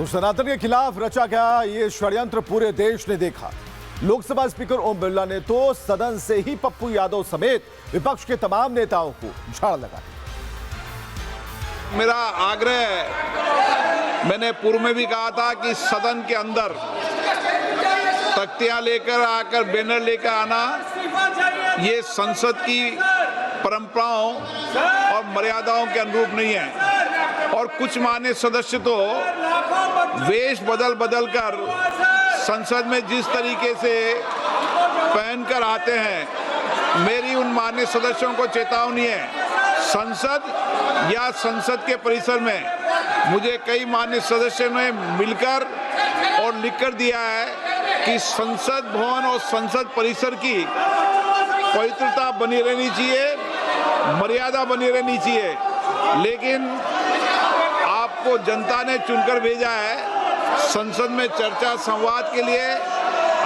तो सनातन के खिलाफ रचा गया ये षड्यंत्र पूरे देश ने देखा। लोकसभा स्पीकर ओम बिरला ने तो सदन से ही पप्पू यादव समेत विपक्ष के तमाम नेताओं को झाड़ लगा दी। मेरा आग्रह है, मैंने पूर्व में भी कहा था कि सदन के अंदर तख्तियां लेकर आकर बैनर लेकर आना ये संसद की परंपराओं और मर्यादाओं के अनुरूप नहीं है। और कुछ मान्य सदस्य तो वेश बदल बदल कर संसद में जिस तरीके से पहनकर आते हैं, मेरी उन मान्य सदस्यों को चेतावनी है। संसद या संसद के परिसर में मुझे कई मान्य सदस्यों ने मिलकर और लिखकर दिया है कि संसद भवन और संसद परिसर की पवित्रता बनी रहनी चाहिए, मर्यादा बनी रहनी चाहिए। लेकिन आपको जनता ने चुनकर भेजा है संसद में चर्चा संवाद के लिए,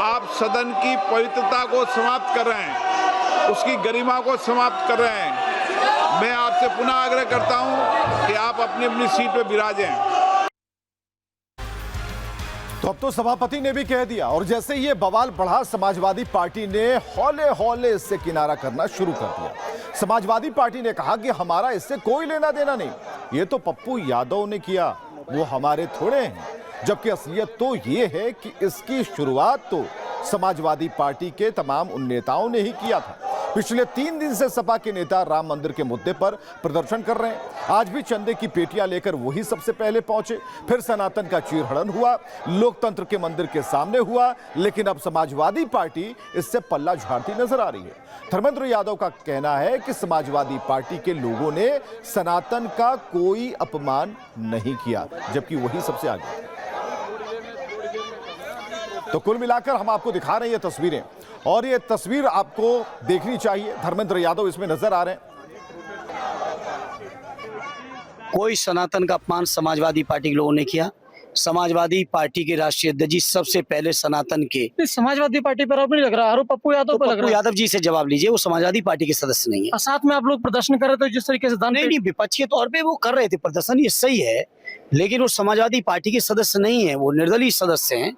आप सदन की पवित्रता को समाप्त कर रहे हैं, उसकी गरिमा को समाप्त कर रहे हैं। मैं आपसे पुनः आग्रह करता हूं कि आप अपनी अपनी सीट पर विराजें। तो अब तो सभापति ने भी कह दिया, और जैसे ये बवाल बढ़ा, समाजवादी पार्टी ने हौले हौले इससे किनारा करना शुरू कर दिया। समाजवादी पार्टी ने कहा कि हमारा इससे कोई लेना देना नहीं, ये तो पप्पू यादव ने किया, वो हमारे थोड़े हैं। जबकि असलियत तो ये है कि इसकी शुरुआत तो समाजवादी पार्टी के तमाम उन नेताओं ने ही किया था। पिछले 3 दिन से सपा के नेता राम मंदिर के मुद्दे पर प्रदर्शन कर रहे हैं। आज भी चंदे की पेटियां लेकर वही सबसे पहले पहुंचे। फिर सनातन का चीरहरण हुआ, लोकतंत्र के मंदिर के सामने हुआ। लेकिन अब समाजवादी पार्टी इससे पल्ला झाड़ती नजर आ रही है। धर्मेंद्र यादव का कहना है कि समाजवादी पार्टी के लोगों ने सनातन का कोई अपमान नहीं किया, जबकि वही सबसे आगे। तो कुल मिलाकर हम आपको दिखा रहे हैं ये तस्वीरें, और ये तस्वीर आपको देखनी चाहिए। धर्मेंद्र यादव इसमें नजर आ रहे हैं। कोई सनातन का अपमान समाजवादी पार्टी के लोगों ने किया। समाजवादी पार्टी के राष्ट्रीय अध्यक्ष जी सबसे पहले सनातन के समाजवादी पार्टी पर आरोप नहीं लग रहा, आरोप पप्पू यादव पर लग रहा है। पप्पू यादव जी से जवाब लीजिए, वो समाजवादी पार्टी के सदस्य नहीं है। साथ में आप लोग प्रदर्शन कर रहे थे जिस तरीके से नहीं, विपक्ष के तौर पे वो कर रहे थे प्रदर्शन, ये सही है, लेकिन वो समाजवादी पार्टी के सदस्य नहीं है, वो निर्दलीय सदस्य हैं।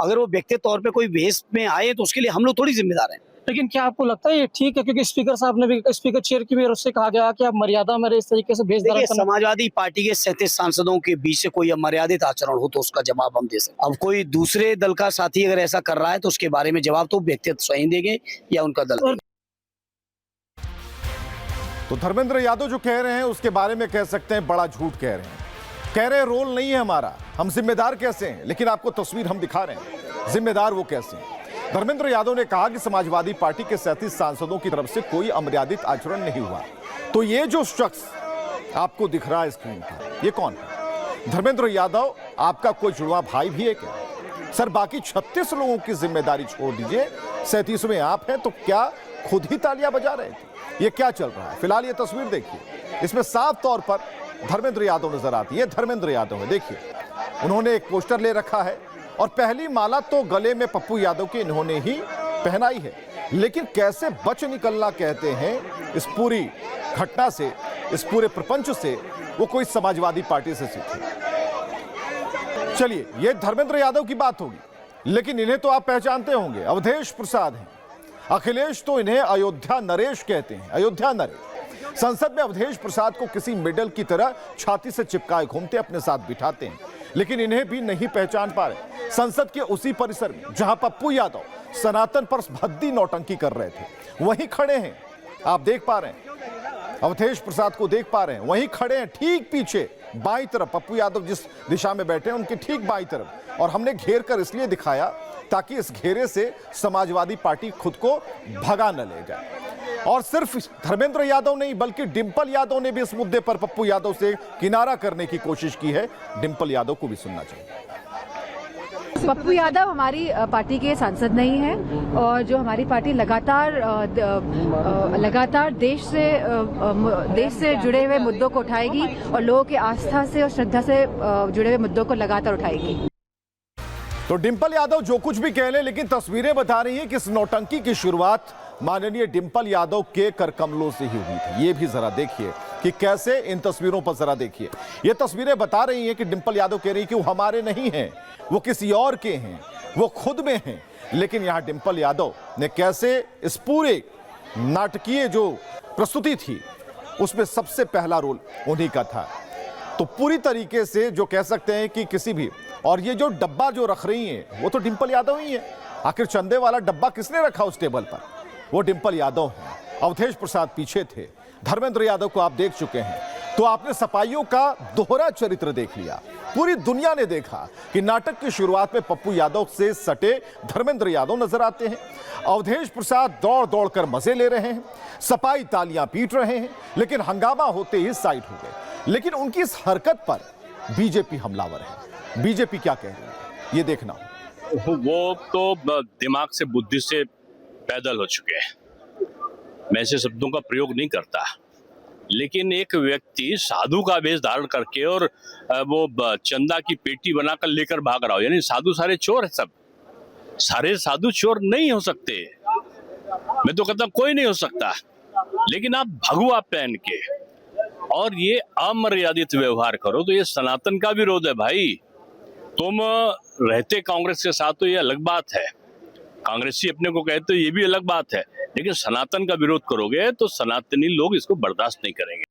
अगर वो व्यक्तिगत तौर पे कोई भेष में आए तो उसके लिए हम लोग थोड़ी जिम्मेदार हैं। लेकिन क्या आपको लगता है ये ठीक है? क्योंकि स्पीकर साहब ने भी, स्पीकर चेयर की भी ओर से कहा गया कि आप मर्यादा में इस तरीके से भेष देखिए, समाजवादी पार्टी के 37 सांसदों के बीच से कोई अमर्यादित आचरण हो तो उसका जवाब हम दे सकते। अब कोई दूसरे दल का साथी अगर ऐसा कर रहा है तो उसके बारे में जवाब तो व्यक्तिगत स्वयं देंगे या उनका दल। तो धर्मेंद्र यादव जो कह रहे हैं उसके बारे में कह सकते हैं बड़ा झूठ कह रहे हैं। कह रहे रोल नहीं है हमारा, हम जिम्मेदार कैसे हैं? लेकिन आपको तस्वीर हम दिखा रहे हैं, जिम्मेदार वो कैसे हैं। धर्मेंद्र यादव ने कहा कि समाजवादी पार्टी के 37 सांसदों की तरफ से कोई अमर्यादित आचरण नहीं हुआ। तो ये जो शख्स आपको दिख रहा है स्क्रीन पर, ये कौन है? धर्मेंद्र यादव आपका कोई जुड़वा भाई भी है क्या? सर, बाकी 36 लोगों की जिम्मेदारी छोड़ दीजिए, 37वें आप हैं, तो क्या खुद ही तालियां बजा रहे थे? ये क्या चल रहा है? फिलहाल ये तस्वीर देखिए, इसमें साफ तौर पर धर्मेंद्र यादव नजर आती है। धर्मेंद्र यादव है, देखिए, उन्होंने एक पोस्टर ले रखा है और पहली माला तो गले में पप्पू यादव के इन्होंने ही पहनाई है। लेकिन कैसे बच निकलना कहते हैं इस पूरी घटना से, इस पूरे प्रपंच से, वो कोई समाजवादी पार्टी से सीखे। चलिए, ये धर्मेंद्र यादव की बात होगी, लेकिन इन्हें तो आप पहचानते होंगे, अवधेश प्रसाद हैं। अखिलेश तो इन्हें अयोध्या नरेश कहते हैं, अयोध्या नरेश। संसद में अवधेश प्रसाद को किसी मेडल की तरह छाती से चिपकाए घूमते, अपने साथ बिठाते हैं, लेकिन इन्हें भी नहीं पहचान पा रहे। संसद के उसी परिसर में जहां पप्पू यादव सनातन पर भद्दी नौटंकी कर रहे थे, वहीं खड़े हैं, आप देख पा रहे हैं, अवधेष प्रसाद को देख पा रहे हैं, वहीं खड़े हैं ठीक पीछे बाईं तरफ, पप्पू यादव जिस दिशा में बैठे हैं उनके ठीक बाईं तरफ। और हमने घेर कर इसलिए दिखाया ताकि इस घेरे से समाजवादी पार्टी खुद को भगा न ले जाए। और सिर्फ धर्मेंद्र यादव नहीं, बल्कि डिंपल यादव ने भी इस मुद्दे पर पप्पू यादव से किनारा करने की कोशिश की है। डिंपल यादव को भी सुनना चाहिए। पप्पू यादव हमारी पार्टी के सांसद नहीं है, और जो हमारी पार्टी लगातार देश से जुड़े हुए मुद्दों को उठाएगी और लोगों की आस्था से और श्रद्धा से जुड़े हुए मुद्दों को लगातार उठाएगी। तो डिंपल यादव जो कुछ भी कह ले, लेकिन तस्वीरें बता रही हैं कि इस नौटंकी की शुरुआत माननीय डिंपल यादव के करकमलों से ही हुई थी। ये भी जरा देखिए, कि कैसे इन तस्वीरों पर जरा देखिए। ये तस्वीरें बता रही हैं कि डिंपल यादव कह रही कि वो हमारे नहीं हैं, वो किसी और के हैं, वो खुद में हैं। लेकिन यहां डिंपल यादव ने कैसे इस पूरे नाटकीय जो प्रस्तुति थी उसमें सबसे पहला रोल उन्हीं का था। तो पूरी तरीके से जो कह सकते हैं कि किसी भी, और ये जो डब्बा जो रख रही हैं वो तो डिंपल यादव ही है। आखिर चंदे वाला डब्बा किसने रखा उस टेबल पर? वो डिंपल यादव हैं। अवधेश प्रसाद पीछे थे, धर्मेंद्र यादव को आप देख चुके हैं। तो आपने सपाइयों का दोहरा चरित्र देख लिया। पूरी दुनिया ने देखा कि नाटक की शुरुआत में पप्पू यादव से सटे धर्मेंद्र यादव नजर आते हैं। अवधेश प्रसाद दौड़ दौड़ कर मजे ले रहे हैं, सपाई तालियां पीट रहे हैं, लेकिन हंगामा होते ही साइड हो गए। लेकिन उनकी इस हरकत पर बीजेपी हमलावर है। बीजेपी क्या कह रही है ये देखना। वो तो दिमाग से बुद्धि से पैदल हो चुके हैं। मैं ऐसे शब्दों का प्रयोग नहीं करता, लेकिन एक व्यक्ति साधु का वेश धारण करके और वो चंदा की पेटी बनाकर लेकर भाग रहा हो, यानी साधु सारे चोर है। सब सारे साधु चोर नहीं हो सकते। मैं तो कहता कोई नहीं हो सकता, लेकिन आप भगवा पहन के और ये अमर्यादित व्यवहार करो तो ये सनातन का विरोध है भाई। तुम रहते कांग्रेस के साथ तो ये अलग बात है, कांग्रेसी अपने को कहते तो ये भी अलग बात है, लेकिन सनातन का विरोध करोगे तो सनातनी लोग इसको बर्दाश्त नहीं करेंगे।